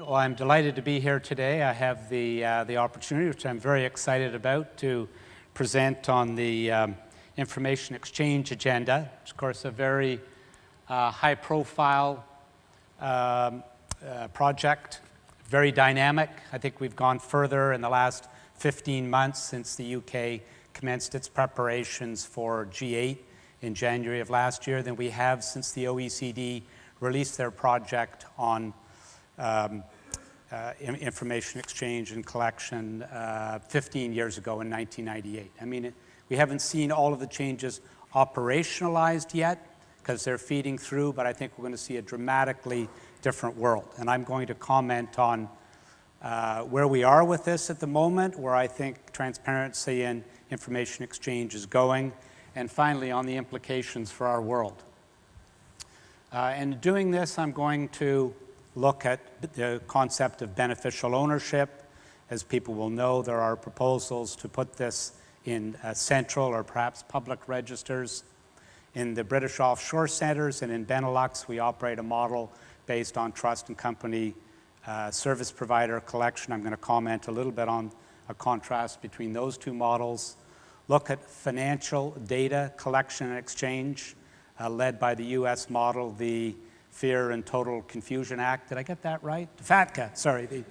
Well, I'm delighted to be here today. I have the opportunity, which I'm very excited about, to present on the information exchange agenda. It's, of course, a very high-profile project, very dynamic. I think we've gone further in the last 15 months since the UK commenced its preparations for G8 in January of last year than we have since the OECD released their project on information exchange and collection 15 years ago in 1998. I mean, we haven't seen all of the changes operationalized yet because they're feeding through, but I think we're going to see a dramatically different world. And I'm going to comment on where we are with this at the moment, where I think transparency and information exchange is going, and finally on the implications for our world. And doing this, I'm going to look at the concept of beneficial ownership. As people will know, there are proposals to put this in central or perhaps public registers. In the British offshore centers and in Benelux, we operate a model based on trust and company service provider collection. I'm going to comment a little bit on a contrast between those two models. Look at financial data collection and exchange, led by the US model, the Fear and Total Confusion Act. Did I get that right? FATCA, sorry.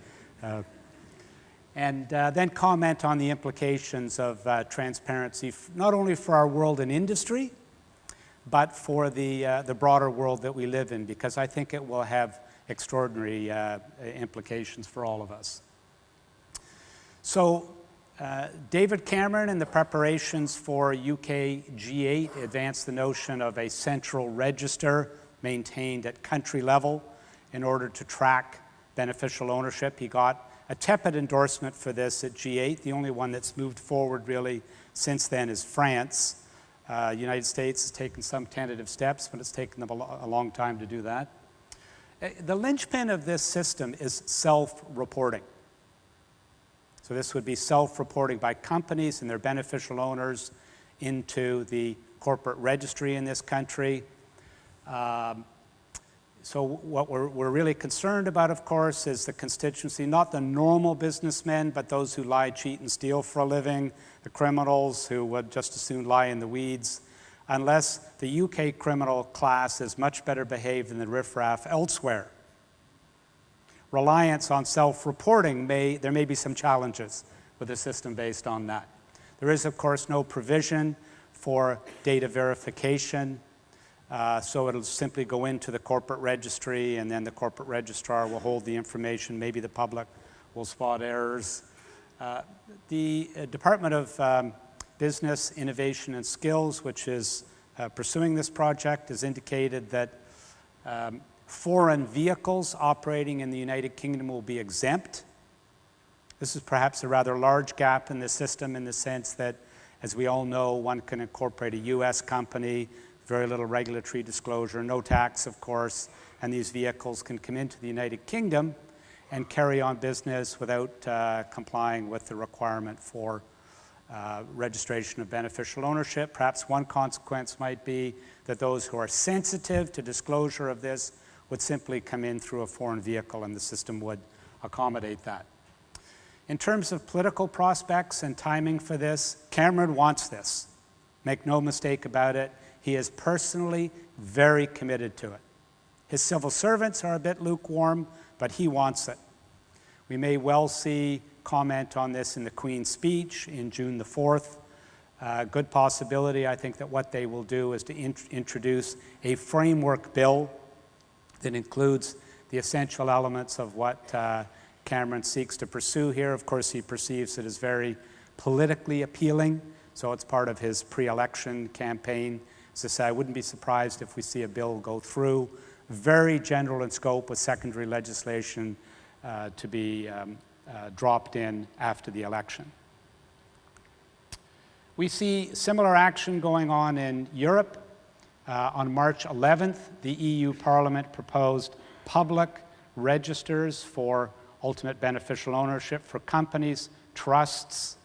And then comment on the implications of transparency, not only for our world and industry, but for the broader world that we live in, because I think it will have extraordinary implications for all of us. So David Cameron, in the preparations for UK G8, advanced the notion of a central register maintained at country level in order to track beneficial ownership. He got a tepid endorsement for this at G8. The only one that's moved forward really since then is France. United States has taken some tentative steps, but it's taken them a long time to do that. The linchpin of this system is self-reporting. So this would be self-reporting by companies and their beneficial owners into the corporate registry in this country. So what we're really concerned about, of course, is the constituency, not the normal businessmen, but those who lie, cheat, and steal for a living, the criminals who would just as soon lie in the weeds, unless the UK criminal class is much better behaved than the riffraff elsewhere. Reliance on self-reporting, there may be some challenges with a system based on that. There is, of course, no provision for data verification. So it'll simply go into the corporate registry, and then the corporate registrar will hold the information. Maybe the public will spot errors. The Department of Business, Innovation and Skills, which is pursuing this project, has indicated that foreign vehicles operating in the United Kingdom will be exempt. This is perhaps a rather large gap in the system in the sense that, as we all know, one can incorporate a US company, very little regulatory disclosure, no tax, of course, and these vehicles can come into the United Kingdom and carry on business without complying with the requirement for registration of beneficial ownership. Perhaps one consequence might be that those who are sensitive to disclosure of this would simply come in through a foreign vehicle, and the system would accommodate that. In terms of political prospects and timing for this, Cameron wants this. Make no mistake about it. He is personally very committed to it. His civil servants are a bit lukewarm, but he wants it. We may well see comment on this in the Queen's speech in June the 4th. Good possibility, I think, that what they will do is to introduce a framework bill that includes the essential elements of what Cameron seeks to pursue here. Of course, he perceives it as very politically appealing, so it's part of his pre-election campaign. As I say, I wouldn't be surprised if we see a bill go through, very general in scope with secondary legislation to be dropped in after the election. We see similar action going on in Europe. On March 11th, the EU Parliament proposed public registers for ultimate beneficial ownership for companies, trusts,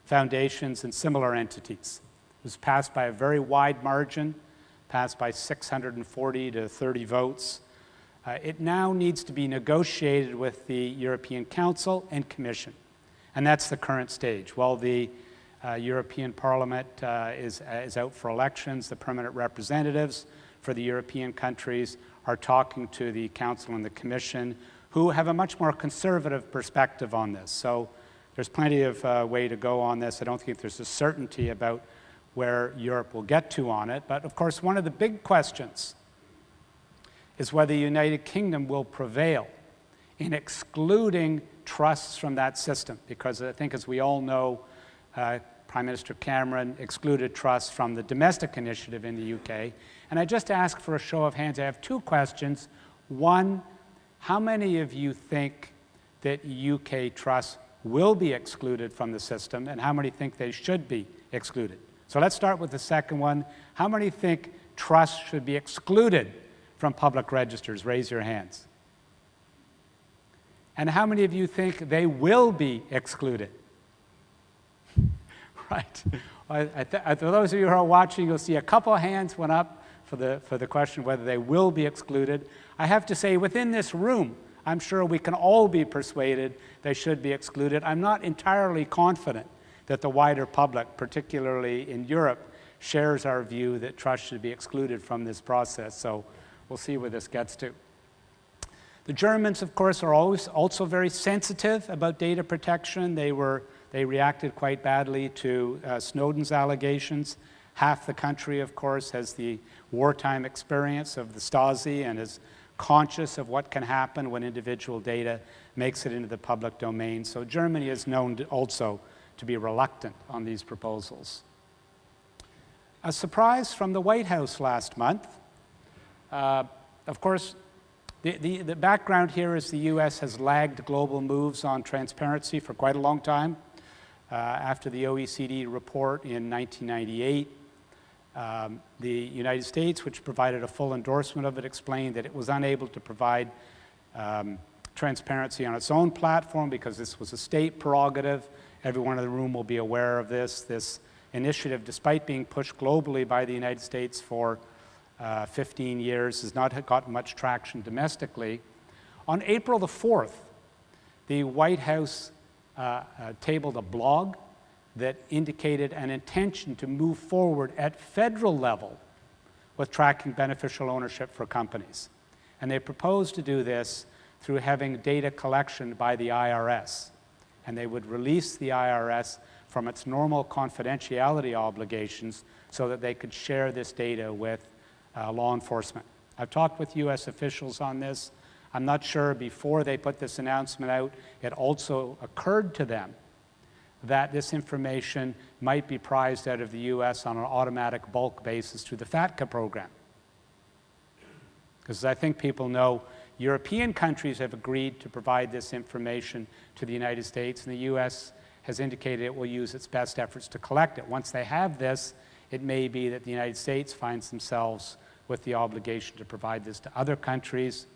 foundations, and similar entities. It was passed by a very wide margin, passed by 640 to 30 votes. It now needs to be negotiated with the European Council and Commission, and that's the current stage. While the European Parliament is out for elections, the permanent representatives for the European countries are talking to the Council and the Commission, who have a much more conservative perspective on this. So there's plenty of way to go on this. I don't think there's a certainty about where Europe will get to on it. But of course, one of the big questions is whether the United Kingdom will prevail in excluding trusts from that system. Because I think, as we all know, Prime Minister Cameron excluded trusts from the domestic initiative in the UK. And I just ask for a show of hands. I have two questions. One, how many of you think that UK trusts will be excluded from the system, and how many think they should be excluded? So let's start with the second one. How many think trusts should be excluded from public registers? Raise your hands. And how many of you think they will be excluded? Right. For those of you who are watching, you'll see a couple of hands went up for the question whether they will be excluded. I have to say, within this room, I'm sure we can all be persuaded they should be excluded. I'm not entirely confident that the wider public, particularly in Europe, shares our view that trusts should be excluded from this process. So we'll see where this gets to. The Germans, of course, are always also very sensitive about data protection. They reacted quite badly to Snowden's allegations. Half the country, of course, has the wartime experience of the Stasi and is conscious of what can happen when individual data makes it into the public domain. So Germany is known also to be reluctant on these proposals. A surprise from the White House last month. Of course, the background here is the US has lagged global moves on transparency for quite a long time. After the OECD report in 1998, the United States, which provided a full endorsement of it, explained that it was unable to provide transparency on its own platform because this was a state prerogative. Everyone in the room will be aware of this. This initiative, despite being pushed globally by the United States for 15 years, has not gotten much traction domestically. On April the 4th, the White House tabled a blog that indicated an intention to move forward at federal level with tracking beneficial ownership for companies. And they proposed to do this through having data collection by the IRS. And they would release the IRS from its normal confidentiality obligations so that they could share this data with law enforcement. I've talked with US officials on this. I'm not sure before they put this announcement out, it also occurred to them that this information might be prized out of the US on an automatic bulk basis through the FATCA program. Because I think people know, European countries have agreed to provide this information to the United States, and the US has indicated it will use its best efforts to collect it. Once they have this, it may be that the United States finds themselves with the obligation to provide this to other countries.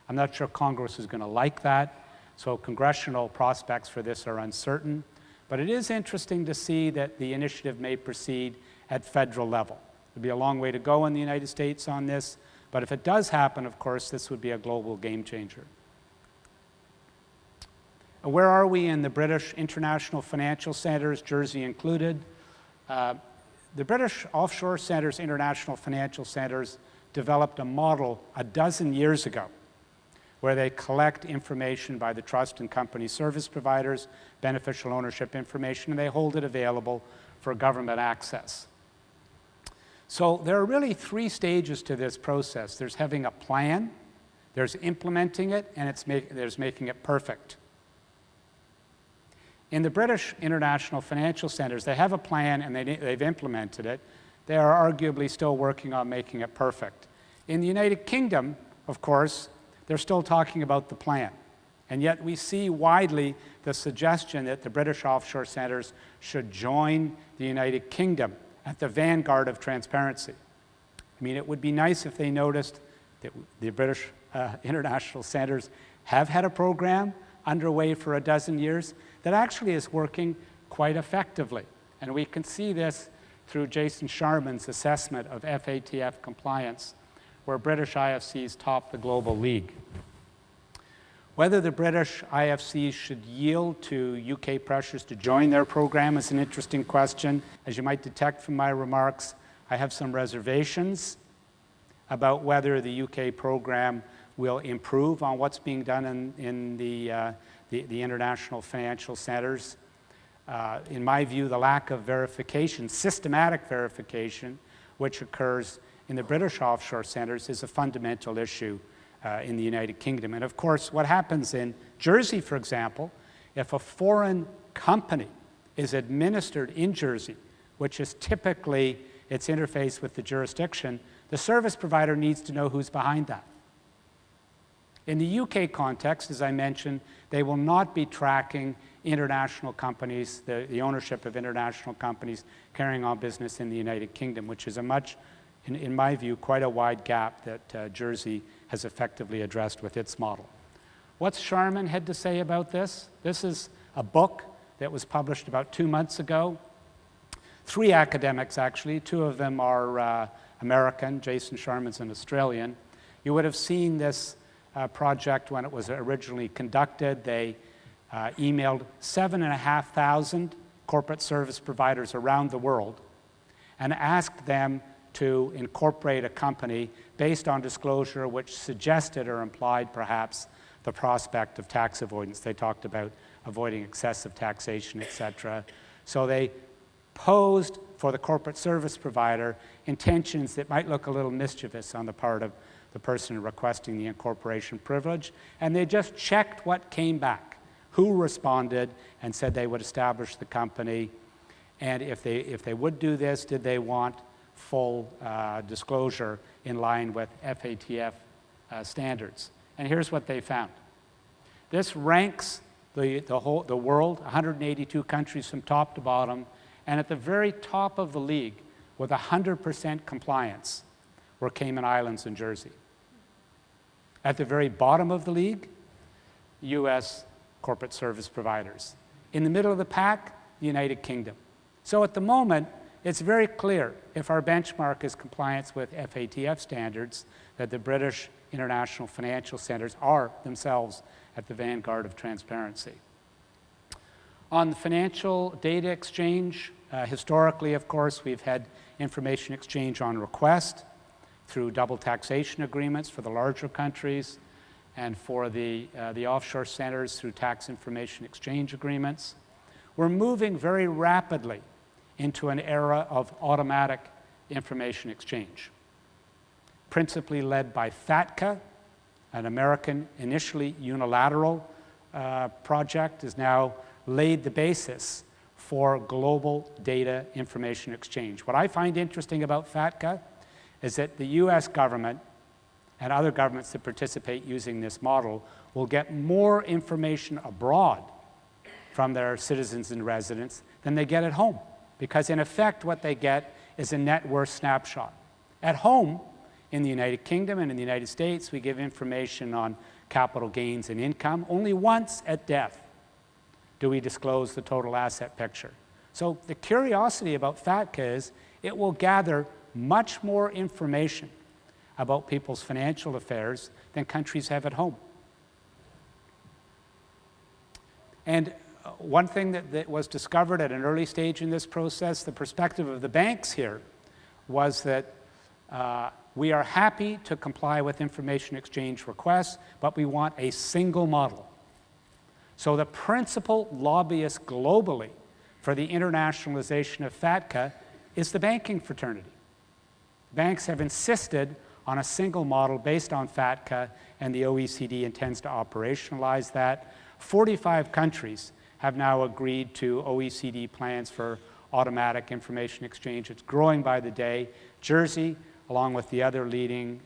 I'm not sure Congress is going to like that, so congressional prospects for this are uncertain. But it is interesting to see that the initiative may proceed at federal level. There'll be a long way to go in the United States on this, but if it does happen, of course, this would be a global game changer. Where are we in the British international financial centers, Jersey included? The British Offshore Centres International Financial Centres developed a model a dozen years ago where they collect information by the trust and company service providers, beneficial ownership information, and they hold it available for government access. So there are really three stages to this process. There's having a plan, there's implementing it, and there's making it perfect. In the British International Financial Centres, they have a plan and they've implemented it. They are arguably still working on making it perfect. In the United Kingdom, of course, they're still talking about the plan. And yet we see widely the suggestion that the British offshore centres should join the United Kingdom at the vanguard of transparency. I mean, it would be nice if they noticed that the British international centres have had a program underway for a dozen years that actually is working quite effectively. And we can see this through Jason Sharman's assessment of FATF compliance, where British IFCs top the global league. Whether the British IFCs should yield to UK pressures to join their program is an interesting question. As you might detect from my remarks, I have some reservations about whether the UK program will improve on what's being done in the international financial centers. In my view, the lack of verification, systematic verification, which occurs in the British offshore centers is a fundamental issue in the United Kingdom. And of course, what happens in Jersey, for example, if a foreign company is administered in Jersey, which is typically its interface with the jurisdiction, the service provider needs to know who's behind that. In the UK context, as I mentioned, they will not be tracking international companies, the ownership of international companies carrying on business in the United Kingdom, which is a much, in my view, quite a wide gap that Jersey has effectively addressed with its model. What's Sharman had to say about this? This is a book that was published about 2 months ago. 3 academics, actually. 2 of them are American. Jason Sharman's an Australian. You would have seen this project when it was originally conducted. They emailed 7,500 corporate service providers around the world and asked them to incorporate a company based on disclosure which suggested or implied perhaps the prospect of tax avoidance. They talked about avoiding excessive taxation, etc. So they posed for the corporate service provider intentions that might look a little mischievous on the part of the person requesting the incorporation privilege, and they just checked what came back, who responded and said they would establish the company, and if they would do this, did they want full disclosure in line with FATF standards. And here's what they found. This ranks the world, 182 countries from top to bottom, and at the very top of the league with 100% compliance were Cayman Islands and Jersey. At the very bottom of the league, US corporate service providers. In the middle of the pack, the United Kingdom. So at the moment, it's very clear, if our benchmark is compliance with FATF standards, that the British international financial centers are themselves at the vanguard of transparency. On the financial data exchange, historically, of course, we've had information exchange on request through double taxation agreements for the larger countries, and for the offshore centers through tax information exchange agreements. We're moving very rapidly into an era of automatic information exchange, principally led by FATCA, an American initially unilateral project, has now laid the basis for global data information exchange. What I find interesting about FATCA is that the US government and other governments that participate using this model will get more information abroad from their citizens and residents than they get at home. Because in effect, what they get is a net worth snapshot. At home, in the United Kingdom and in the United States, we give information on capital gains and income. Only once at death do we disclose the total asset picture. So the curiosity about FATCA is it will gather much more information about people's financial affairs than countries have at home. And one thing that was discovered at an early stage in this process, the perspective of the banks here, was that we are happy to comply with information exchange requests, but we want a single model. So the principal lobbyist globally for the internationalization of FATCA is the banking fraternity. Banks have insisted on a single model based on FATCA, and the OECD intends to operationalize that. 45 countries have now agreed to OECD plans for automatic information exchange. It's growing by the day. Jersey, along with the other leading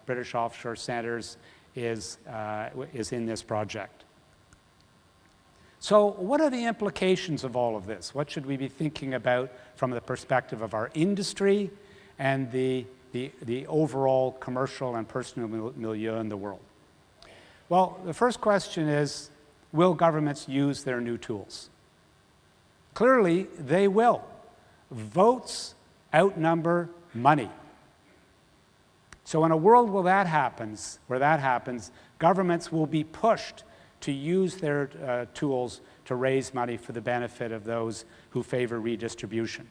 British offshore centers, is in this project. So what are the implications of all of this? What should we be thinking about from the perspective of our industry and the overall commercial and personal milieu in the world? Well, the first question is, will governments use their new tools? Clearly, they will. Votes outnumber money. So in a world where that happens, governments will be pushed to use their tools to raise money for the benefit of those who favor redistribution.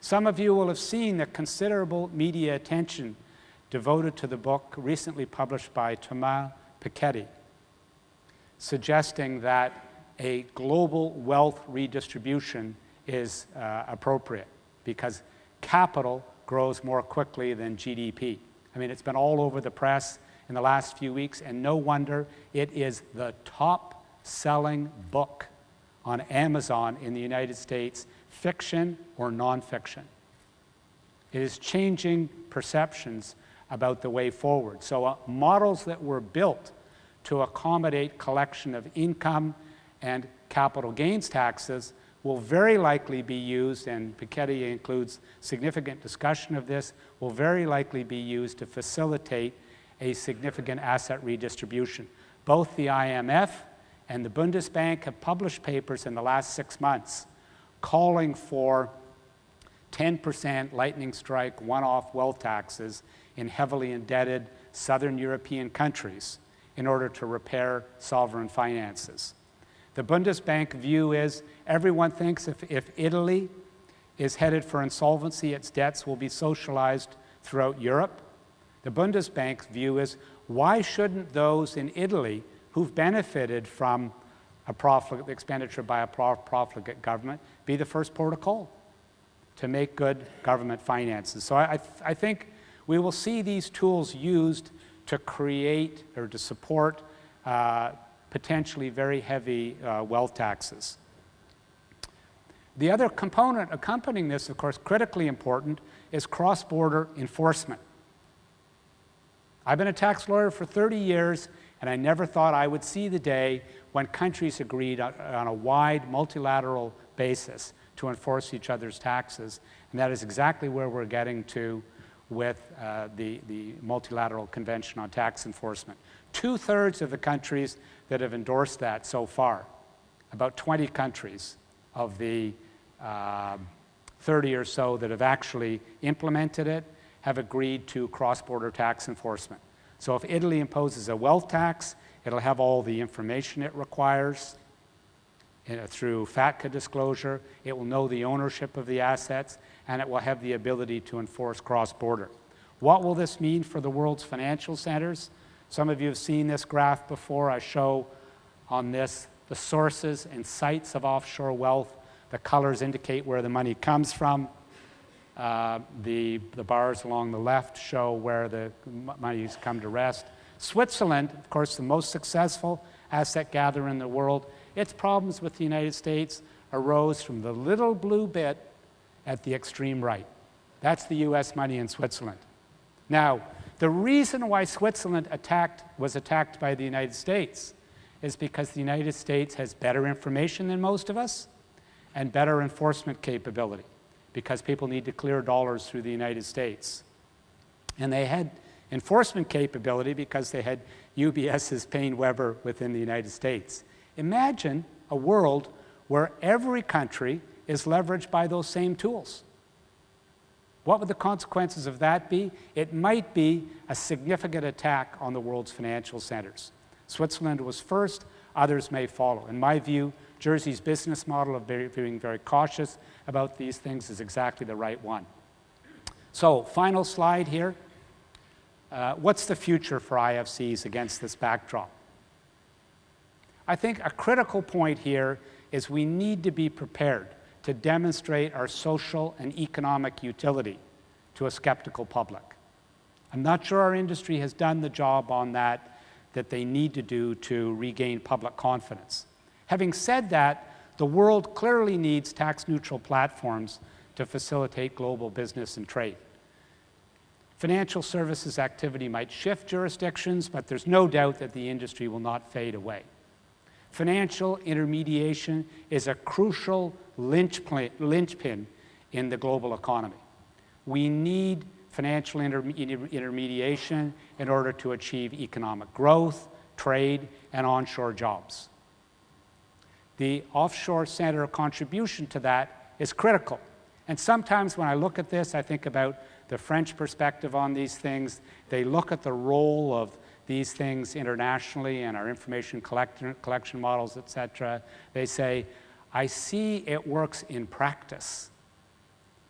Some of you will have seen the considerable media attention devoted to the book recently published by Thomas Piketty, suggesting that a global wealth redistribution is appropriate because capital grows more quickly than GDP. I mean, it's been all over the press in the last few weeks, and no wonder. It is the top-selling book on Amazon in the United States, fiction or nonfiction. It is changing perceptions about the way forward. So models that were built to accommodate collection of income and capital gains taxes will very likely be used, and Piketty includes significant discussion of this, will very likely be used to facilitate a significant asset redistribution. Both the IMF and the Bundesbank have published papers in the last 6 months calling for 10% lightning strike one-off wealth taxes in heavily indebted southern European countries in order to repair sovereign finances. The Bundesbank view is everyone thinks if Italy is headed for insolvency, its debts will be socialized throughout Europe. The Bundesbank's view is why shouldn't those in Italy who've benefited from a profligate expenditure by a profligate government be the first port of call to make good government finances? So I think we will see these tools used to create or to support potentially very heavy wealth taxes. The other component accompanying this, of course, critically important, is cross-border enforcement. I've been a tax lawyer for 30 years, and I never thought I would see the day when countries agreed on a wide multilateral basis to enforce each other's taxes, and that is exactly where we're getting to with the Multilateral Convention on Tax Enforcement. 2/3 of the countries that have endorsed that so far, about 20 countries of the 30 or so that have actually implemented it, have agreed to cross-border tax enforcement. So if Italy imposes a wealth tax, it'll have all the information it requires through FATCA disclosure. It will know the ownership of the assets, and it will have the ability to enforce cross-border. What will this mean for the world's financial centers? Some of you have seen this graph before. I show on this the sources and sites of offshore wealth. The colors indicate where the money comes from. The bars along the left show where the money's come to rest. Switzerland, of course, the most successful asset gatherer in the world, its problems with the United States arose from the little blue bit at the extreme right. That's the US money in Switzerland. Now, the reason why Switzerland was attacked by the United States is because the United States has better information than most of us and better enforcement capability, because people need to clear dollars through the United States. And they had enforcement capability because they had UBS's PaineWebber within the United States. Imagine a world where every country is leveraged by those same tools. What would the consequences of that be? It might be a significant attack on the world's financial centers. Switzerland was first, others may follow. In my view, Jersey's business model of being very cautious about these things is exactly the right one. So, final slide here. What's the future for IFCs against this backdrop? I think a critical point here is we need to be prepared to demonstrate our social and economic utility to a skeptical public. I'm not sure our industry has done the job on that they need to do to regain public confidence. Having said that, the world clearly needs tax-neutral platforms to facilitate global business and trade. Financial services activity might shift jurisdictions, but there's no doubt that the industry will not fade away. Financial intermediation is a crucial linchpin in the global economy. We need financial intermediation in order to achieve economic growth, trade, and onshore jobs. The offshore center contribution to that is critical. And sometimes when I look at this, I think about the French perspective on these things. They look at the role of these things internationally and our information collection models, et cetera. They say, I see it works in practice,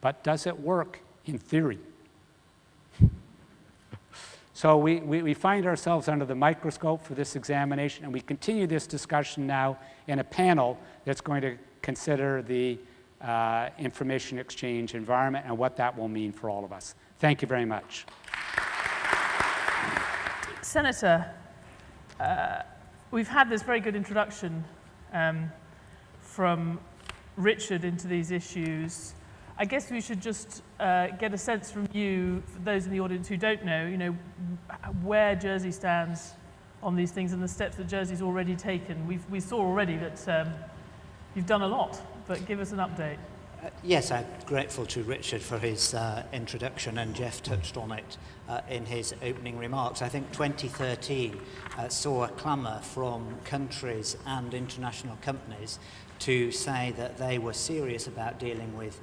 but does it work in theory? So we find ourselves under the microscope for this examination, and we continue this discussion now in a panel that's going to consider the information exchange environment and what that will mean for all of us. Thank you very much. Senator, we've had this very good introduction from Richard into these issues. I guess we should just get a sense from you, for those in the audience who don't know, where Jersey stands on these things and the steps that Jersey's already taken. We saw already that you've done a lot, but give us an update. Yes, I'm grateful to Richard for his introduction, and Jeff touched on it in his opening remarks. I think 2013 saw a clamour from countries and international companies to say that they were serious about dealing with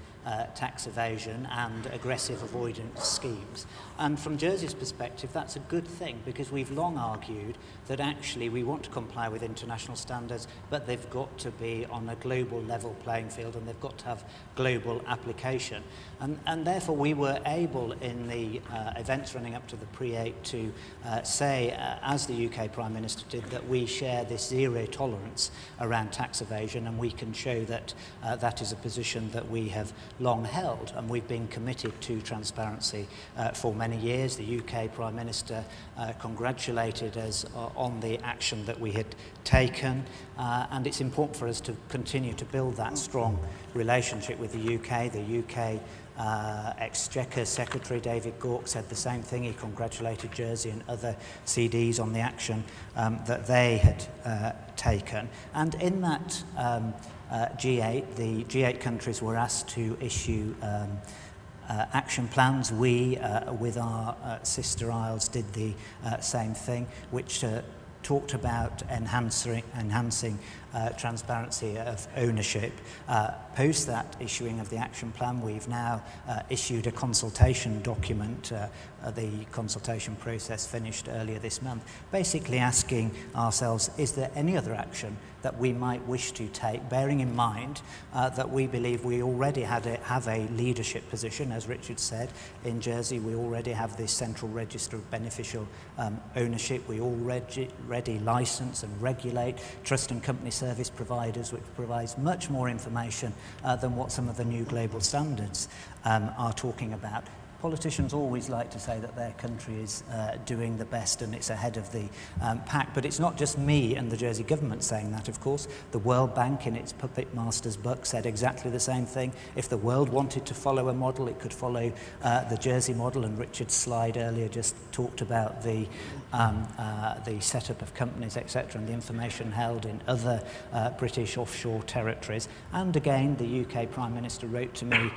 tax evasion and aggressive avoidance schemes. And from Jersey's perspective, that's a good thing, because we've long argued that actually we want to comply with international standards, but they've got to be on a global level playing field, and they've got to have global application. And therefore we were able in the events running up to the Pre-8 to say, as the UK Prime Minister did, that we share this zero tolerance around tax evasion, and we can show that that is a position that we have long held, and we've been committed to transparency for many years. The UK Prime Minister congratulated us on the action that we had taken, and it's important for us to continue to build that strong relationship with the UK. The UK Exchequer Secretary David Gauke said the same thing. He congratulated Jersey and other CDs on the action that they had taken. And in that G8, the G8 countries were asked to issue action plans. We, with our sister isles, did the same thing, which talked about enhancing transparency of ownership. Post that issuing of the action plan, we've now issued a consultation document. The consultation process finished earlier this month, basically asking ourselves, is there any other action that we might wish to take, bearing in mind that we believe we already have a leadership position. As Richard said, in Jersey we already have this central register of beneficial ownership. We already license and regulate trust and company service providers, which provides much more information than what some of the new global standards are talking about. Politicians always like to say that their country is doing the best and it's ahead of the pack, but it's not just me and the Jersey government saying that, of course. The World Bank in its Puppet Master's book said exactly the same thing. If the world wanted to follow a model, it could follow the Jersey model, and Richard's slide earlier just talked about the setup of companies, etc., and the information held in other British offshore territories. And again, the UK Prime Minister wrote to me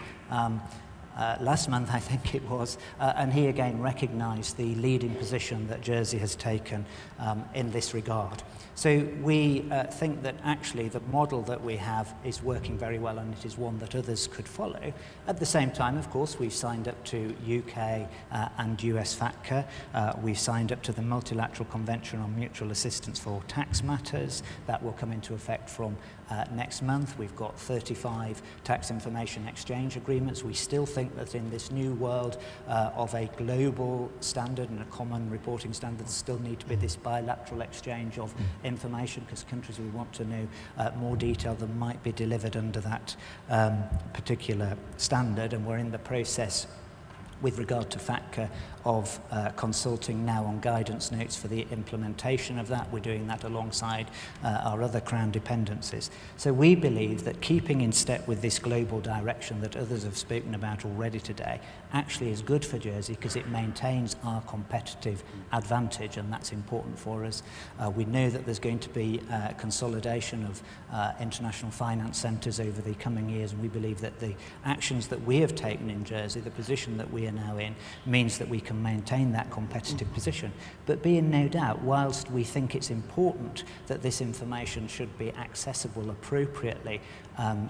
last month, I think it was, and he again recognised the leading position that Jersey has taken in this regard. So we think that actually the model that we have is working very well, and it is one that others could follow. At the same time, of course, we've signed up to UK and US FATCA. We've signed up to the Multilateral Convention on Mutual Assistance for Tax Matters. That will come into effect from next month. We've got 35 tax information exchange agreements. We still think that in this new world of a global standard and a common reporting standard, there still need to be this bilateral exchange of information, because countries will want to know more detail than might be delivered under that particular standard. And we're in the process, with regard to FATCA, of consulting now on guidance notes for the implementation of that. We're doing that alongside our other Crown dependencies. So we believe that keeping in step with this global direction that others have spoken about already today actually is good for Jersey, because it maintains our competitive advantage, and that's important for us. We know that there's going to be consolidation of international finance centres over the coming years, and we believe that the actions that we have taken in Jersey, the position that we are now in means that we can maintain that competitive position. But be in no doubt, whilst we think it's important that this information should be accessible appropriately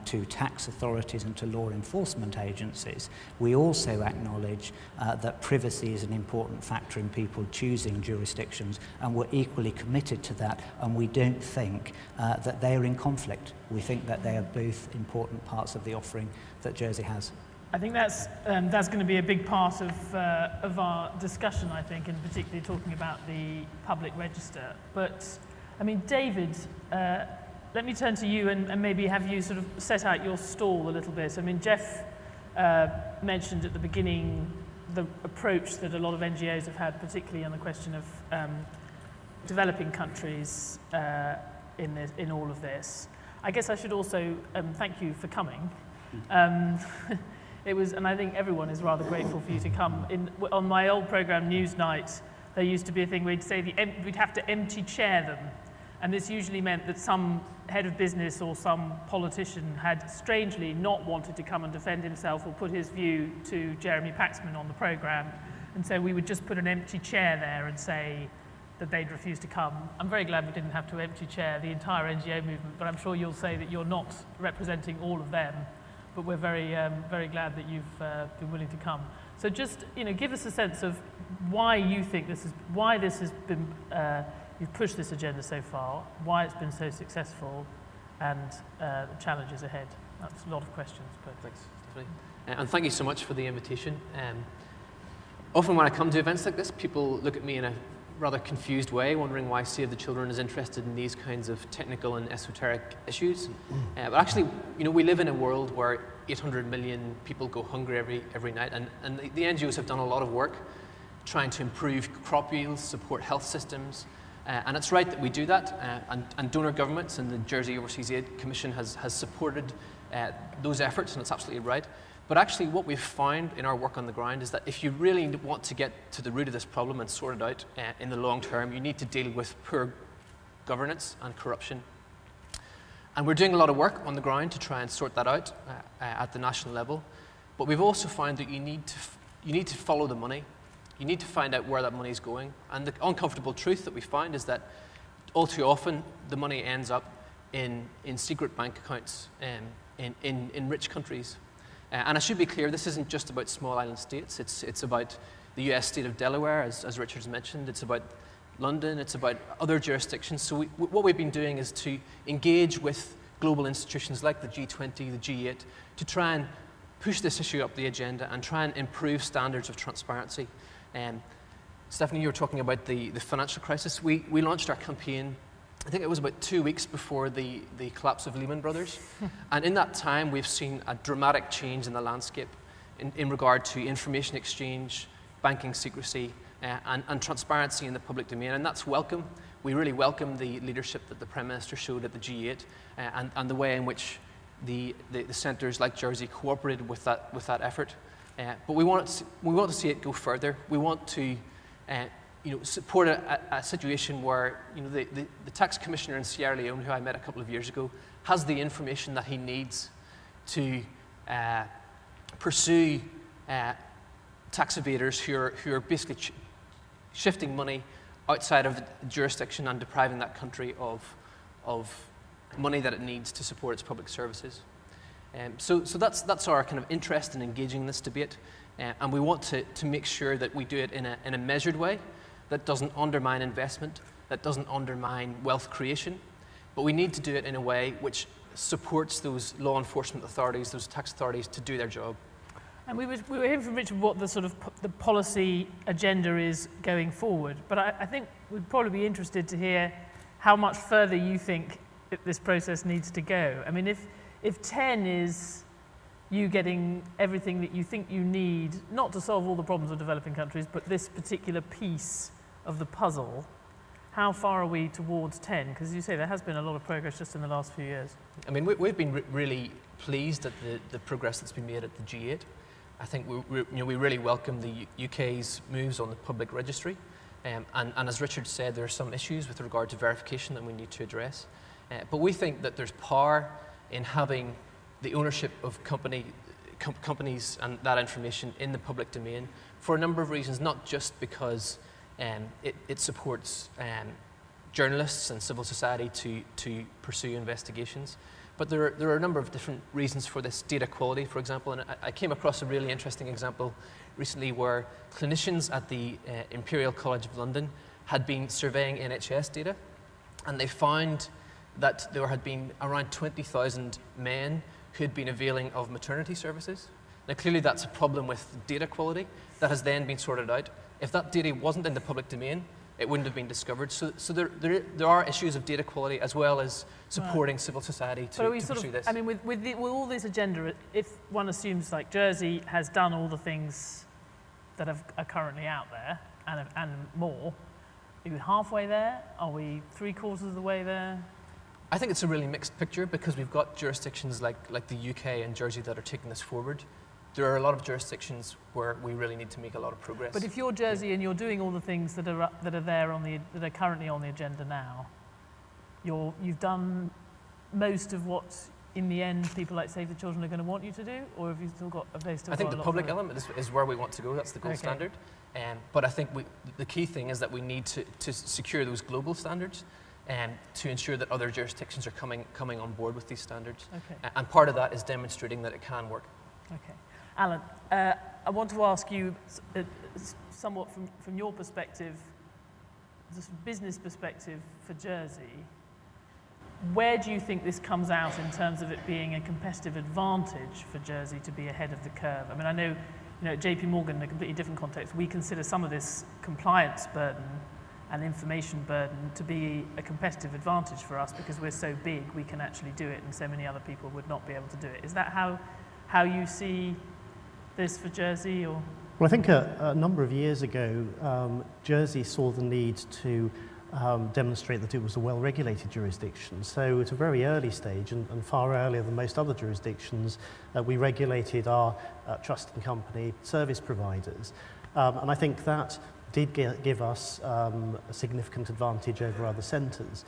to tax authorities and to law enforcement agencies, we also acknowledge that privacy is an important factor in people choosing jurisdictions, and we're equally committed to that, and we don't think that they are in conflict. We think that they are both important parts of the offering that Jersey has. I think that's going to be a big part of our discussion, I think, and particularly talking about the public register. But, I mean, David, let me turn to you and maybe have you sort of set out your stall a little bit. I mean, Jeff mentioned at the beginning the approach that a lot of NGOs have had, particularly on the question of developing countries in all of this. I guess I should also thank you for coming. It was, and I think everyone is rather grateful for you to come. On my old program, Newsnight, there used to be a thing we'd say we'd have to empty chair them. And this usually meant that some head of business or some politician had strangely not wanted to come and defend himself or put his view to Jeremy Paxman on the programme. And so we would just put an empty chair there and say that they'd refuse to come. I'm very glad we didn't have to empty chair the entire NGO movement, but I'm sure you'll say that you're not representing all of them. But we're very, very glad that you've been willing to come. So just, give us a sense of why you think why this has been, you've pushed this agenda so far, why it's been so successful, and the challenges ahead. That's a lot of questions, but thanks, Stephanie. And thank you so much for the invitation. Often when I come to events like this, people look at me in a rather confused way, wondering why Save the Children is interested in these kinds of technical and esoteric issues. But actually, we live in a world where 800 million people go hungry every night, and the NGOs have done a lot of work trying to improve crop yields, support health systems, and it's right that we do that, and donor governments and the Jersey Overseas Aid Commission has supported those efforts, and it's absolutely right. But actually what we've found in our work on the ground is that if you really want to get to the root of this problem and sort it out in the long term, you need to deal with poor governance and corruption. And we're doing a lot of work on the ground to try and sort that out at the national level. But we've also found that you need to follow the money. You need to find out where that money is going. And the uncomfortable truth that we find is that all too often the money ends up in secret bank accounts in rich countries. And I should be clear, this isn't just about small island states. It's about the US state of Delaware, as Richard's mentioned. It's about London. It's about other jurisdictions. So what we've been doing is to engage with global institutions like the G20, the G8, to try and push this issue up the agenda and try and improve standards of transparency. Stephanie, you were talking about the financial crisis. We launched our campaign, I think it was about 2 weeks before the collapse of Lehman Brothers. And in that time, we've seen a dramatic change in the landscape in regard to information exchange, banking secrecy, and transparency in the public domain. And that's welcome. We really welcome the leadership that the Prime Minister showed at the G8 and the way in which the centres like Jersey cooperated with that effort. But we want to see it go further. We want to support a situation where the tax commissioner in Sierra Leone, who I met a couple of years ago, has the information that he needs to pursue tax evaders who are basically shifting money outside of jurisdiction and depriving that country of money that it needs to support its public services. So that's our kind of interest in engaging in this debate, and we want to make sure that we do it in a measured way that doesn't undermine investment, that doesn't undermine wealth creation, but we need to do it in a way which supports those law enforcement authorities, those tax authorities, to do their job. And we were hearing from Richard what the sort of the policy agenda is going forward, but I think we'd probably be interested to hear how much further you think that this process needs to go. I mean, if 10 is you getting everything that you think you need, not to solve all the problems of developing countries, but this particular piece of the puzzle, how far are we towards 10? Because as you say, there has been a lot of progress just in the last few years. I mean, we've been really pleased at the progress that's been made at the G8. I think we really welcome the UK's moves on the public registry. And as Richard said, there are some issues with regard to verification that we need to address. But we think that there's power in having the ownership of companies and that information in the public domain for a number of reasons, not just because it supports journalists and civil society to pursue investigations, but there are a number of different reasons for this. Data quality, for example, and I came across a really interesting example recently where clinicians at the Imperial College of London had been surveying NHS data, and they found that there had been around 20,000 men who had been availing of maternity services. Now, clearly that's a problem with data quality that has then been sorted out. If that data wasn't in the public domain, it wouldn't have been discovered. So there are issues of data quality as well as supporting civil society to pursue this. I mean, with all this agenda, if one assumes like Jersey has done all the things that are currently out there and more, are we halfway there? Are we 3/4 of the way there? I think it's a really mixed picture because we've got jurisdictions like the UK and Jersey that are taking this forward. There are a lot of jurisdictions where we really need to make a lot of progress. But if you're Jersey and you're doing all the things that are there that are currently on the agenda now, you've done most of what in the end people like Save the Children are going to want you to do, or have they still got I think got a the lot public further? element is where we want to go. That's the gold Okay. standard. But I think the key thing is that we need to secure those global standards and to ensure that other jurisdictions are coming on board with these standards. Okay. And part of that is demonstrating that it can work. Okay. Alan, I want to ask you somewhat from your perspective, just business perspective for Jersey, where do you think this comes out in terms of it being a competitive advantage for Jersey to be ahead of the curve? I mean, I know, at JP Morgan, in a completely different context, we consider some of this compliance burden and information burden to be a competitive advantage for us because we're so big, we can actually do it, and so many other people would not be able to do it. Is that how you see this for Jersey, or? Well, I think a number of years ago, Jersey saw the need to demonstrate that it was a well-regulated jurisdiction. So at a very early stage, and far earlier than most other jurisdictions, we regulated our trust and company service providers. And I think that did give us a significant advantage over other centres.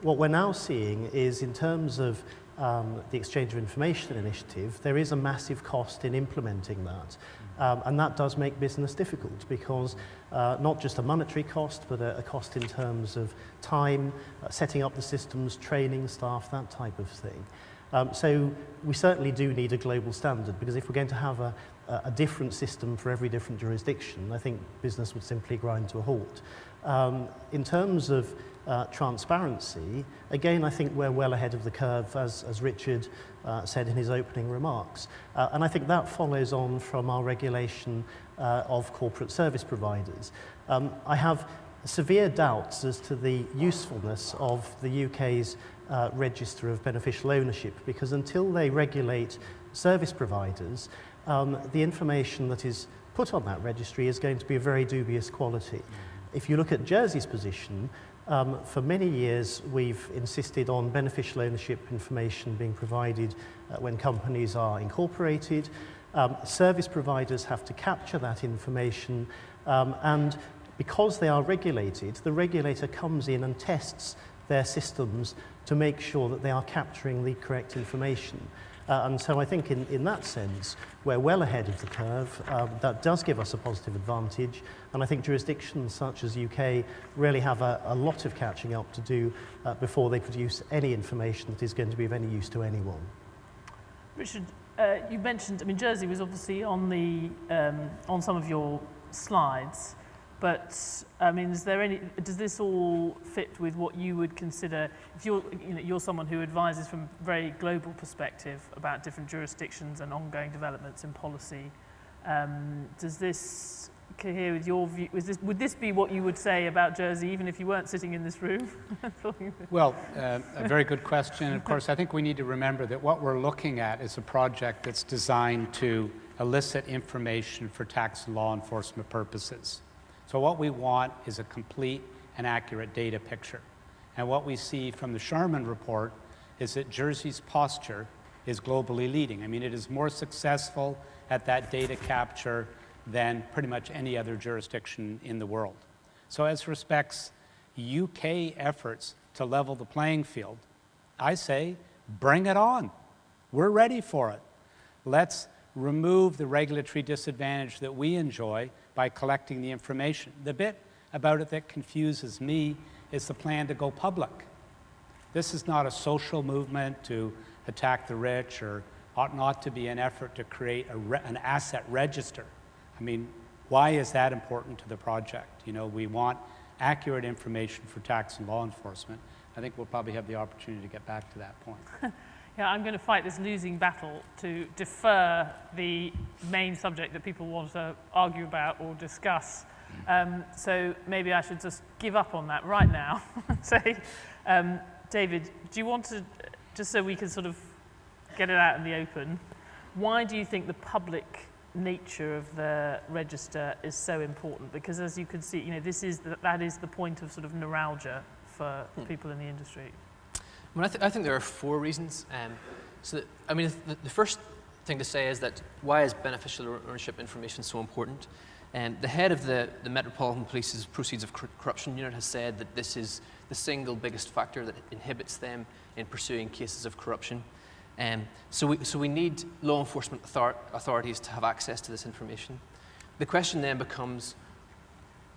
What we're now seeing is, in terms of the Exchange of Information Initiative, there is a massive cost in implementing that. And that does make business difficult because not just a monetary cost, but a cost in terms of time, setting up the systems, training staff, that type of thing. So we certainly do need a global standard, because if we're going to have a different system for every different jurisdiction, I think business would simply grind to a halt. In terms of transparency, again, I think we're well ahead of the curve, as Richard said in his opening remarks. And I think that follows on from our regulation of corporate service providers. I have severe doubts as to the usefulness of the UK's register of beneficial ownership, because until they regulate service providers, the information that is put on that registry is going to be of very dubious quality. If you look at Jersey's position, for many years we've insisted on beneficial ownership information being provided when companies are incorporated. Service providers have to capture that information, and because they are regulated, the regulator comes in and tests their systems to make sure that they are capturing the correct information. And so I think in that sense, we're well ahead of the curve. That does give us a positive advantage. And I think jurisdictions such as UK really have a lot of catching up to do before they produce any information that is going to be of any use to anyone. Richard, you mentioned, I mean, Jersey was obviously on some of your slides, but I mean, does this all fit with what you would consider, if you're someone who advises from a very global perspective about different jurisdictions and ongoing developments in policy, does this cohere with your view? Would this be what you would say about Jersey, even if you weren't sitting in this room? Well, a very good question. Of course, I think we need to remember that what we're looking at is a project that's designed to elicit information for tax and law enforcement purposes. So what we want is a complete and accurate data picture. And what we see from the Sharman report is that Jersey's posture is globally leading. I mean, it is more successful at that data capture than pretty much any other jurisdiction in the world. So as respects UK efforts to level the playing field, I say, bring it on. We're ready for it. Let's remove the regulatory disadvantage that we enjoy by collecting the information. The bit about it that confuses me is the plan to go public. This is not a social movement to attack the rich, or ought not to be an effort to create an asset register. I mean, why is that important to the project? You know, we want accurate information for tax and law enforcement. I think we'll probably have the opportunity to get back to that point. Yeah, I'm going to fight this losing battle to defer the main subject that people want to argue about or discuss. So maybe I should just give up on that right now. Say, David, do you want to, just so we can sort of get it out in the open, why do you think the public nature of the register is so important? Because as you can see, you know, that is the point of sort of neuralgia for people in the industry. Well, I think there are 4 reasons. The first thing to say is that why is beneficial ownership information so important? The head of the Metropolitan Police's Proceeds of Corruption Unit has said that this is the single biggest factor that inhibits them in pursuing cases of corruption. So we need law enforcement authorities to have access to this information. The question then becomes,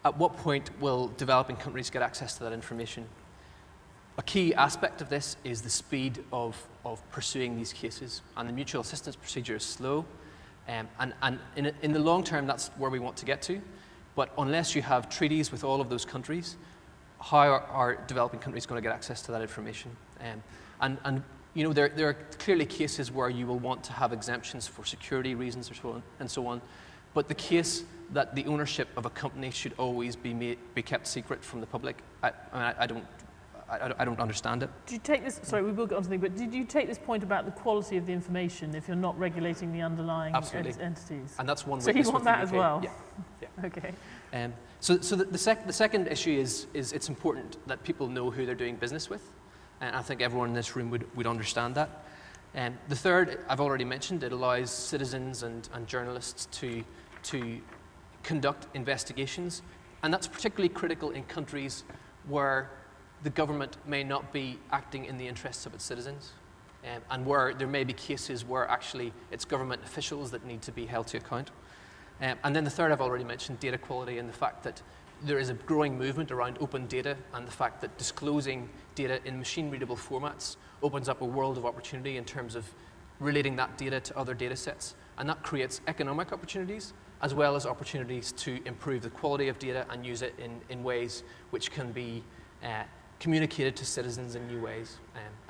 at what point will developing countries get access to that information? A key aspect of this is the speed of pursuing these cases, and the mutual assistance procedure is slow. And in the long term, that's where we want to get to. But unless you have treaties with all of those countries, how are developing countries going to get access to that information? And you know, there are clearly cases where you will want to have exemptions for security reasons and so on. But the case that the ownership of a company should always be kept secret from the public, I don't understand it. Did you take this, sorry, we will get on to the thing, but did you take this point about the quality of the information if you're not regulating the underlying entities? And that's one so weakness you want with that the as UK. well? Yeah. Okay. So the second issue is it's important that people know who they're doing business with. And I think everyone in this room would understand that. The third, I've already mentioned, it allows citizens and journalists to conduct investigations. And that's particularly critical in countries where the government may not be acting in the interests of its citizens, and where there may be cases where actually it's government officials that need to be held to account. And then the third I've already mentioned, data quality, and the fact that there is a growing movement around open data, and the fact that disclosing data in machine-readable formats opens up a world of opportunity in terms of relating that data to other data sets. And that creates economic opportunities, as well as opportunities to improve the quality of data and use it in ways which can be communicated to citizens in new ways.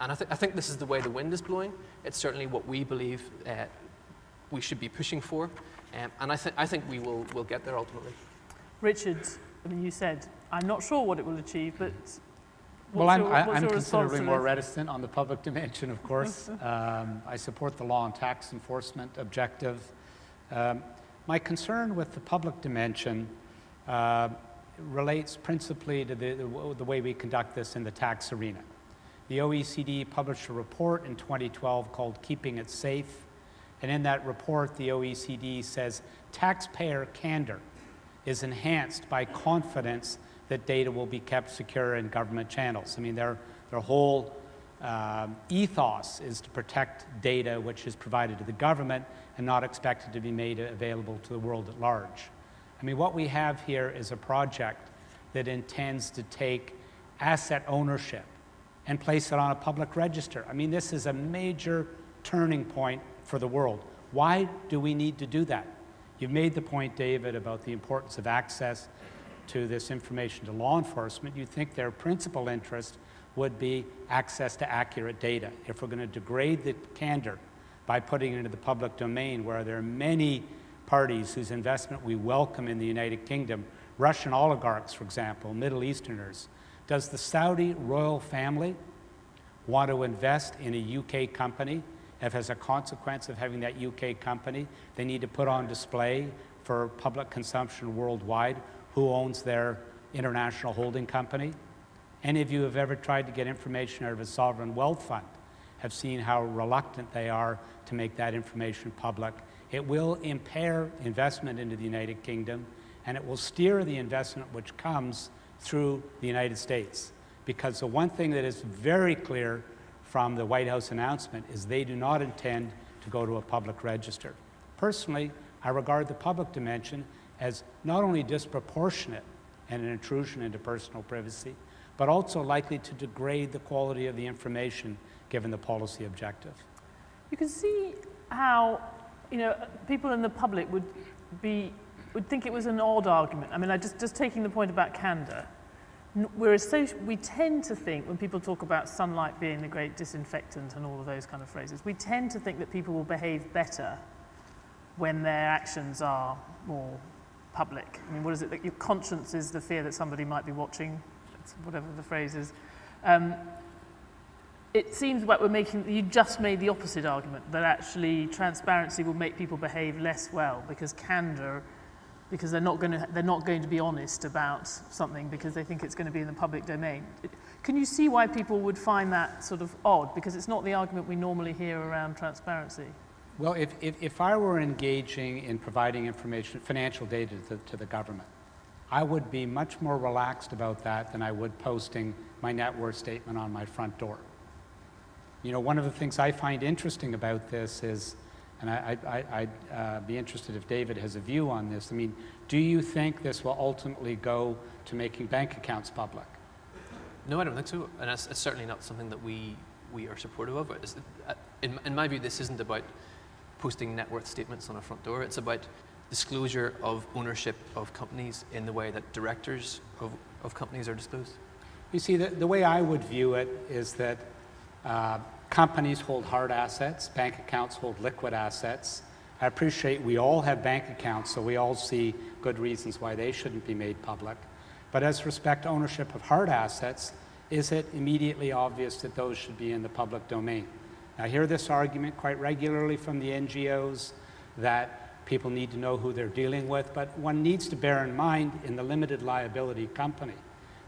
And I think this is the way the wind is blowing. It's certainly what we believe we should be pushing for. And I think we will get there ultimately. Richard, I mean, you said, I'm not sure what it will achieve, but I'm your response considerably to more this? reticent on the public dimension, of course. I support the law and tax enforcement objective. My concern with the public dimension relates principally to the way we conduct this in the tax arena. The OECD published a report in 2012 called Keeping It Safe, and in that report the OECD says taxpayer candor is enhanced by confidence that data will be kept secure in government channels. I mean, their whole ethos is to protect data which is provided to the government and not expected to be made available to the world at large. I mean, what we have here is a project that intends to take asset ownership and place it on a public register. I mean, this is a major turning point for the world. Why do we need to do that? You've made the point, David, about the importance of access to this information to law enforcement. You'd think their principal interest would be access to accurate data. If we're going to degrade the candor by putting it into the public domain, where there are many parties whose investment we welcome in the United Kingdom, Russian oligarchs, for example, Middle Easterners. Does the Saudi royal family want to invest in a UK company? If as a consequence of having that UK company, they need to put on display for public consumption worldwide who owns their international holding company? Any of you who have ever tried to get information out of a sovereign wealth fund have seen how reluctant they are to make that information public. It will impair investment into the United Kingdom, and it will steer the investment which comes through the United States. Because the one thing that is very clear from the White House announcement is they do not intend to go to a public register. Personally, I regard the public dimension as not only disproportionate and an intrusion into personal privacy, but also likely to degrade the quality of the information given the policy objective. You can see how, people in the public would think it was an odd argument. I mean, just taking the point about candour. We tend to think, when people talk about sunlight being the great disinfectant and all of those kind of phrases, we tend to think that people will behave better when their actions are more public. I mean, what is it? That your conscience is the fear that somebody might be watching, whatever the phrase is. It seems like you just made the opposite argument, that actually transparency will make people behave less well because candour, because they're not going to be honest about something because they think it's going to be in the public domain. Can you see why people would find that sort of odd? Because it's not the argument we normally hear around transparency. Well, if I were engaging in providing information, financial data to the government, I would be much more relaxed about that than I would posting my net worth statement on my front door. One of the things I find interesting about this is, and I'd be interested if David has a view on this. I mean, do you think this will ultimately go to making bank accounts public? No, I don't think so, and it's certainly not something that we are supportive of. In my view, this isn't about posting net worth statements on a front door. It's about disclosure of ownership of companies in the way that directors of companies are disclosed. You see, the way I would view it is that companies hold hard assets, bank accounts hold liquid assets. I appreciate we all have bank accounts, so we all see good reasons why they shouldn't be made public. But as respect to ownership of hard assets, is it immediately obvious that those should be in the public domain? I hear this argument quite regularly from the NGOs that people need to know who they're dealing with, but one needs to bear in mind in the limited liability company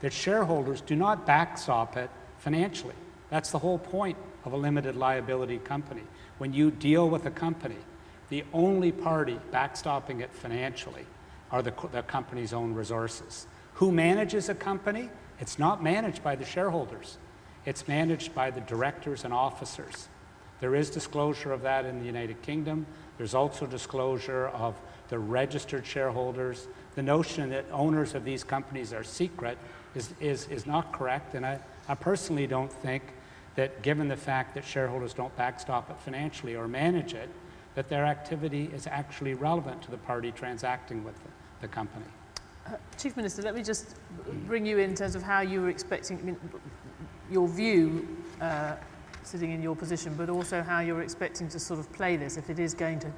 that shareholders do not backstop it financially. That's the whole point of a limited liability company. When you deal with a company, the only party backstopping it financially are the company's own resources. Who manages a company? It's not managed by the shareholders. It's managed by the directors and officers. There is disclosure of that in the United Kingdom. There's also disclosure of the registered shareholders. The notion that owners of these companies are secret is not correct, and I personally don't think that, given the fact that shareholders don't backstop it financially or manage it, that their activity is actually relevant to the party transacting with the company. Chief Minister, let me just bring you in terms of how you were expecting, your view, sitting in your position, but also how you're expecting to sort of play this if it is going to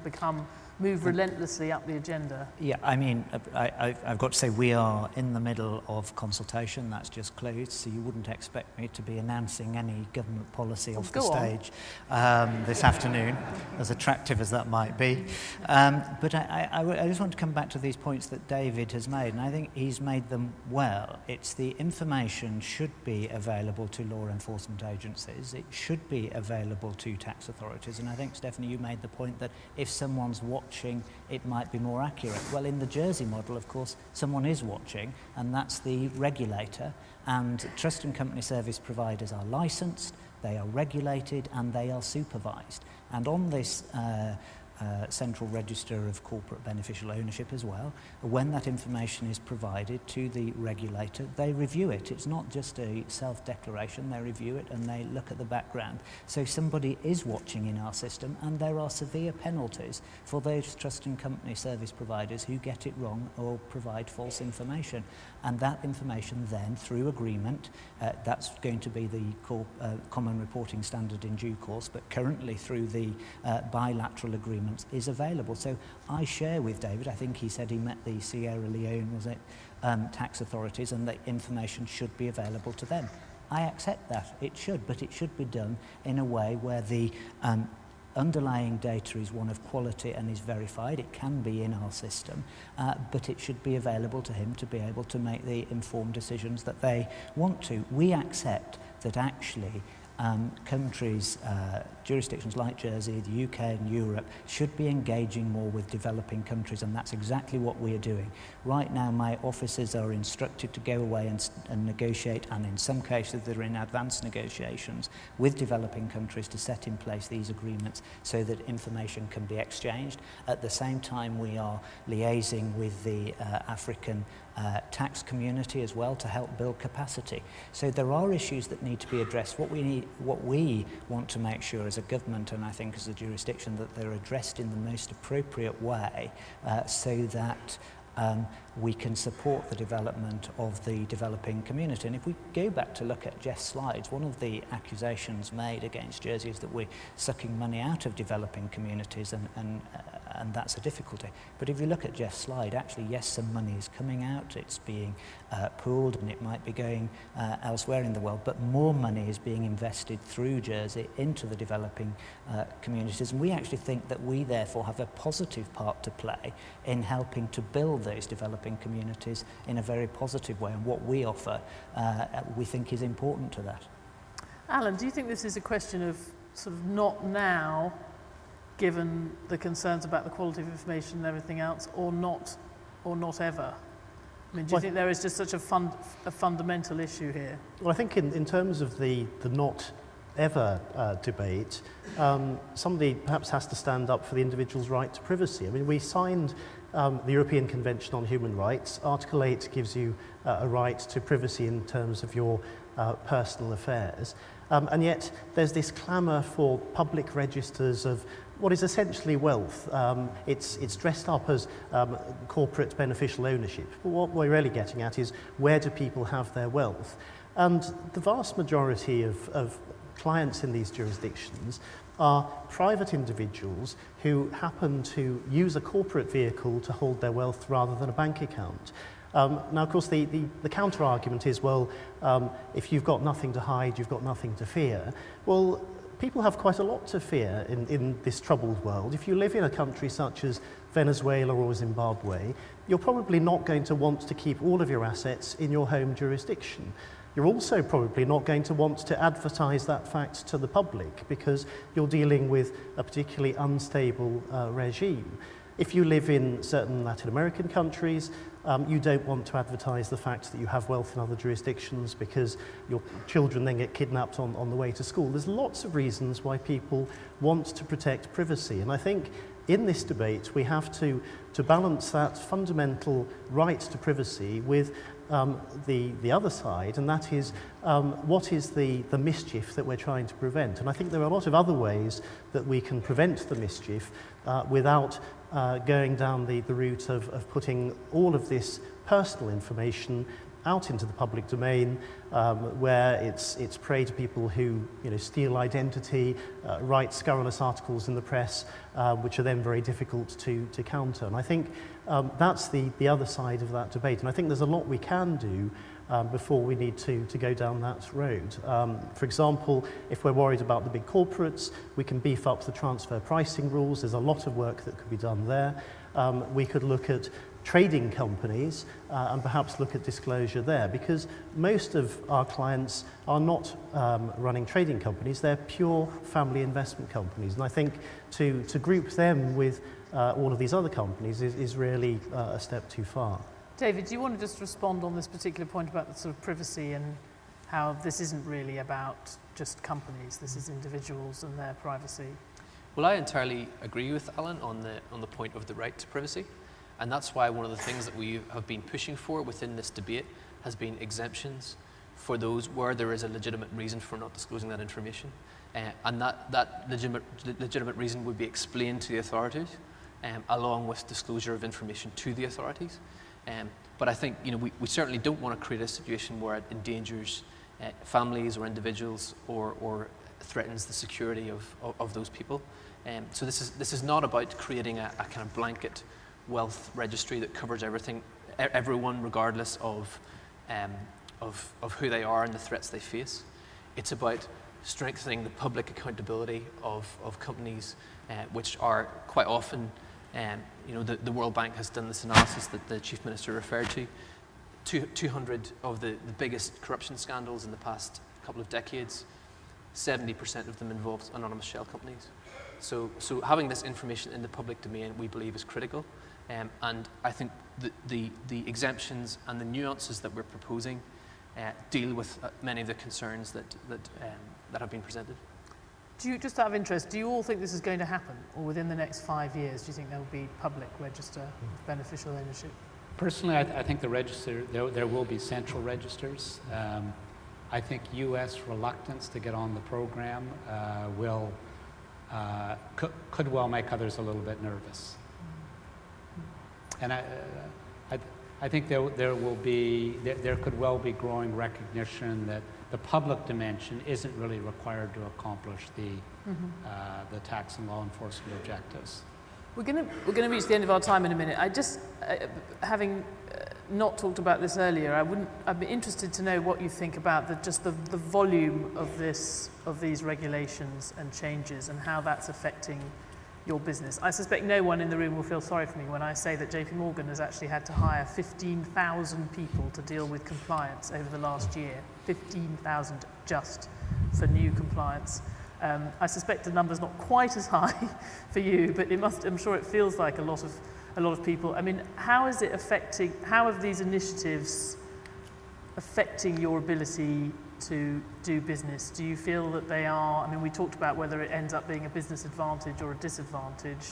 move relentlessly up the agenda. Yeah, I mean, I've got to say we are in the middle of consultation. That's just closed, so you wouldn't expect me to be announcing any government policy off the stage this afternoon, as attractive as that might be. But I just want to come back to these points that David has made, and I think he's made them well. It's the information should be available to law enforcement agencies. It should be available to tax authorities, and I think, Stephanie, you made the point that if someone's watching, it might be more accurate. Well, in the Jersey model, of course, someone is watching, and that's the regulator. And trust and company service providers are licensed, they are regulated, and they are supervised. And on this central register of corporate beneficial ownership as well, when that information is provided to the regulator, they review it. It's not just a self-declaration, they review it and they look at the background. So somebody is watching in our system, and there are severe penalties for those trust and company service providers who get it wrong or provide false information. And that information then, through agreement, that's going to be the common reporting standard in due course, but currently through the bilateral agreements is available. So I share with David, I think he said he met the Sierra Leone, was it, tax authorities, and the information should be available to them. I accept that, it should, but it should be done in a way where the underlying data is one of quality and is verified. It can be in our system, but it should be available to him to be able to make the informed decisions that they want to. We accept that actually countries, jurisdictions like Jersey, the UK and Europe should be engaging more with developing countries, and that's exactly what we are doing. Right now my officers are instructed to go away and negotiate, and in some cases they're in advanced negotiations with developing countries to set in place these agreements so that information can be exchanged. At the same time we are liaising with the African tax community as well to help build capacity. So there are issues that need to be addressed. What we want to make sure as a government, and I think as a jurisdiction, that they're addressed in the most appropriate way so that we can support the development of the developing community. And if we go back to look at Jeff's slides, one of the accusations made against Jersey is that we're sucking money out of developing communities, and that's a difficulty. But if you look at Jeff's slide, actually, yes, some money is coming out, it's being pooled, and it might be going elsewhere in the world, but more money is being invested through Jersey into the developing communities. And we actually think that we therefore have a positive part to play in helping to build those developing communities in a very positive way, and what we offer we think is important to that. Alan, do you think this is a question of sort of not now, given the concerns about the quality of information and everything else, or not ever? I mean, do you think there is just such a fundamental issue here? Well, I think in terms of the not ever debate, somebody perhaps has to stand up for the individual's right to privacy. I mean, we signed the European Convention on Human Rights. Article 8 gives you a right to privacy in terms of your personal affairs. And yet there's this clamour for public registers of what is essentially wealth. It's dressed up as corporate beneficial ownership. But what we're really getting at is, where do people have their wealth? And the vast majority of clients in these jurisdictions are private individuals who happen to use a corporate vehicle to hold their wealth rather than a bank account. Now, of course, the counter-argument is, well, if you've got nothing to hide, you've got nothing to fear. Well, people have quite a lot to fear in this troubled world. If you live in a country such as Venezuela or Zimbabwe, you're probably not going to want to keep all of your assets in your home jurisdiction. You're also probably not going to want to advertise that fact to the public, because you're dealing with a particularly unstable regime. If you live in certain Latin American countries, you don't want to advertise the fact that you have wealth in other jurisdictions, because your children then get kidnapped on the way to school. There's lots of reasons why people want to protect privacy, and I think in this debate we have to balance that fundamental right to privacy with the other side, and that is what is the mischief that we're trying to prevent. And I think there are a lot of other ways that we can prevent the mischief without going down the route of putting all of this personal information out into the public domain, where it's prey to people who steal identity, write scurrilous articles in the press, which are then very difficult to counter. And I think that's the other side of that debate. And I think there's a lot we can do before we need to go down that road. For example, if we're worried about the big corporates, we can beef up the transfer pricing rules. There's a lot of work that could be done there. We could look at trading companies and perhaps look at disclosure there, because most of our clients are not running trading companies, they're pure family investment companies. And I think to group them with all of these other companies is really a step too far. David, do you want to just respond on this particular point about the sort of privacy and how this isn't really about just companies, this is individuals and their privacy? Well, I entirely agree with Alan on the point of the right to privacy. And that's why one of the things that we have been pushing for within this debate has been exemptions for those where there is a legitimate reason for not disclosing that information. And that legitimate reason would be explained to the authorities, along with disclosure of information to the authorities. But I think we certainly don't want to create a situation where it endangers families or individuals or threatens the security of those people. So this is not about creating a kind of blanket wealth registry that covers everyone regardless of who they are and the threats they face. It's about strengthening the public accountability of companies, which are quite often, the World Bank has done this analysis that the Chief Minister referred to. 200 of the biggest corruption scandals in the past couple of decades 70% of them involved anonymous shell companies. So having this information in the public domain, we believe, is critical. And I think the exemptions and the nuances that we're proposing deal with many of the concerns that have been presented. Do you, just out of interest, do you all think this is going to happen, or within the next 5 years, do you think there will be public register with beneficial ownership? Personally, I think the register, there will be central registers. I think U.S. reluctance to get on the program could well make others a little bit nervous. And I think there could well be growing recognition that the public dimension isn't really required to accomplish the tax and law enforcement objectives. We're going to reach the end of our time in a minute. I just, having not talked about this earlier, I'd be interested to know what you think about the volume of these regulations and changes and how that's affecting your business. I suspect no one in the room will feel sorry for me when I say that JP Morgan has actually had to hire 15,000 people to deal with compliance over the last year. 15,000 just for new compliance. I suspect the number's not quite as high for you, but I'm sure it feels like a lot of people. I mean, how have these initiatives affecting your ability to do business? Do you feel that they are, I mean, we talked about whether it ends up being a business advantage or a disadvantage.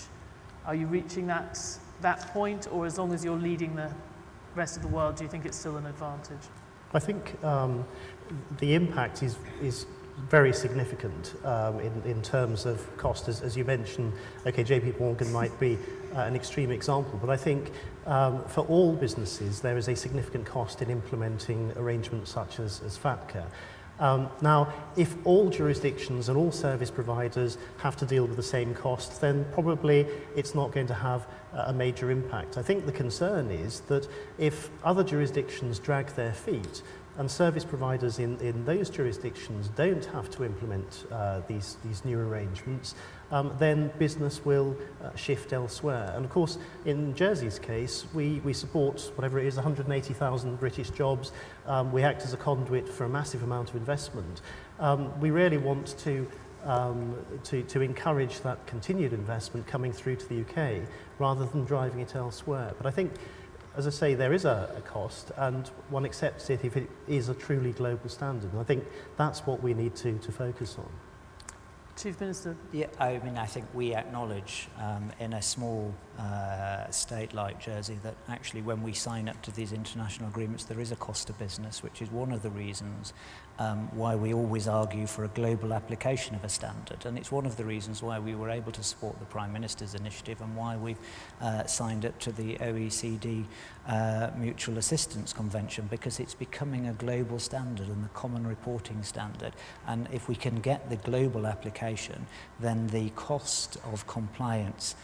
Are you reaching that point, or as long as you're leading the rest of the world, do you think it's still an advantage? I think the impact is very significant in terms of cost. As you mentioned, okay, JP Morgan might be an extreme example, but I think for all businesses there is a significant cost in implementing arrangements such as FATCA. Now, if all jurisdictions and all service providers have to deal with the same costs, then probably it's not going to have a major impact. I think the concern is that if other jurisdictions drag their feet and service providers in those jurisdictions don't have to implement these new arrangements, then business will shift elsewhere. And of course, in Jersey's case, we support whatever it is, 180,000 British jobs. We act as a conduit for a massive amount of investment. We really want to encourage that continued investment coming through to the UK rather than driving it elsewhere. But I think, as I say, there is a cost, and one accepts it if it is a truly global standard. And I think that's what we need to focus on. Chief Minister. Yeah, I mean, I think we acknowledge in a small state like Jersey that actually when we sign up to these international agreements, there is a cost to business, which is one of the reasons why we always argue for a global application of a standard. And it's one of the reasons why we were able to support the Prime Minister's initiative and why we've signed up to the OECD Mutual Assistance Convention, because it's becoming a global standard and the common reporting standard. And if we can get the global application, then the cost of compliance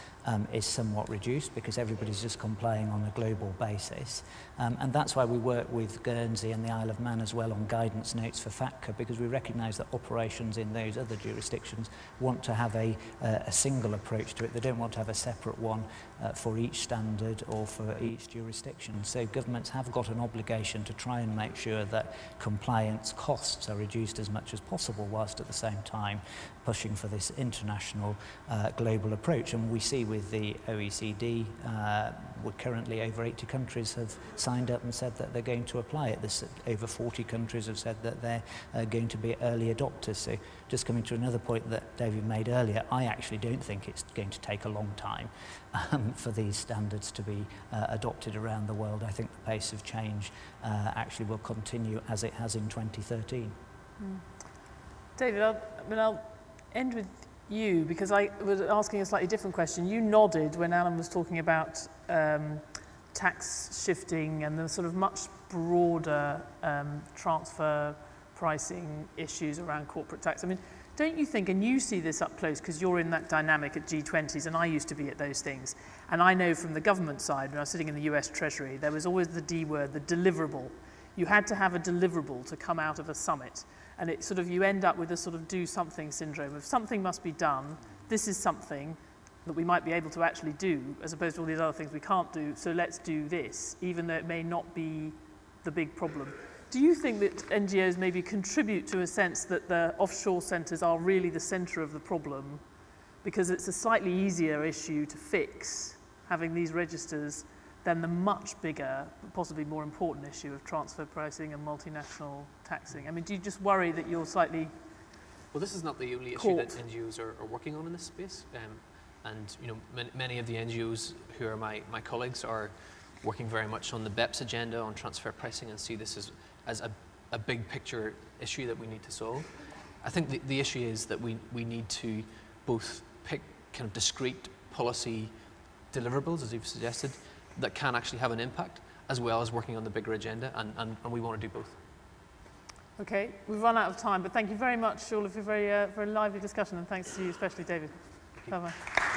is somewhat reduced because everybody's just complying on a global basis. And that's why we work with Guernsey and the Isle of Man as well on guidance notes for FATCA, because we recognise that operations in those other jurisdictions want to have a single approach to it. They don't want to have a separate one for each standard or for each jurisdiction. So governments have got an obligation to try and make sure that compliance costs are reduced as much as possible, whilst at the same time pushing for this international global approach. And we see with the OECD, we're currently over 80 countries have signed up and said that they're going to apply it. There's over 40 countries have said that they're going to be early adopters. So just coming to another point that David made earlier, I actually don't think it's going to take a long time for these standards to be adopted around the world. I think the pace of change actually will continue as it has in 2013. David, I'll end with you, because I was asking a slightly different question. You nodded when Alan was talking about tax shifting and the sort of much broader transfer pricing issues around corporate tax. I mean, don't you think, and you see this up close because you're in that dynamic at G20s, and I used to be at those things, and I know from the government side, when I was sitting in the US Treasury, there was always the D word, the deliverable. You had to have a deliverable to come out of a summit. And it sort of, you end up with a sort of do something syndrome. If something must be done, this is something that we might be able to actually do, as opposed to all these other things we can't do, so let's do this, even though it may not be the big problem. Do you think that NGOs maybe contribute to a sense that the offshore centres are really the centre of the problem, because it's a slightly easier issue to fix, having these registers, than the much bigger, possibly more important issue of transfer pricing and multinational taxing? I mean, do you just worry that you're slightly... Well, this is not the only issue that Caught. NGOs are working on in this space. And you know, many of the NGOs who are my colleagues are working very much on the BEPS agenda on transfer pricing and see this as a big picture issue that we need to solve. I think the issue is that we need to both pick kind of discrete policy deliverables, as you've suggested, that can actually have an impact, as well as working on the bigger agenda, and we want to do both. Okay, we've run out of time, but thank you very much, all of you, for a very lively discussion, and thanks to you, especially David. Bye-bye.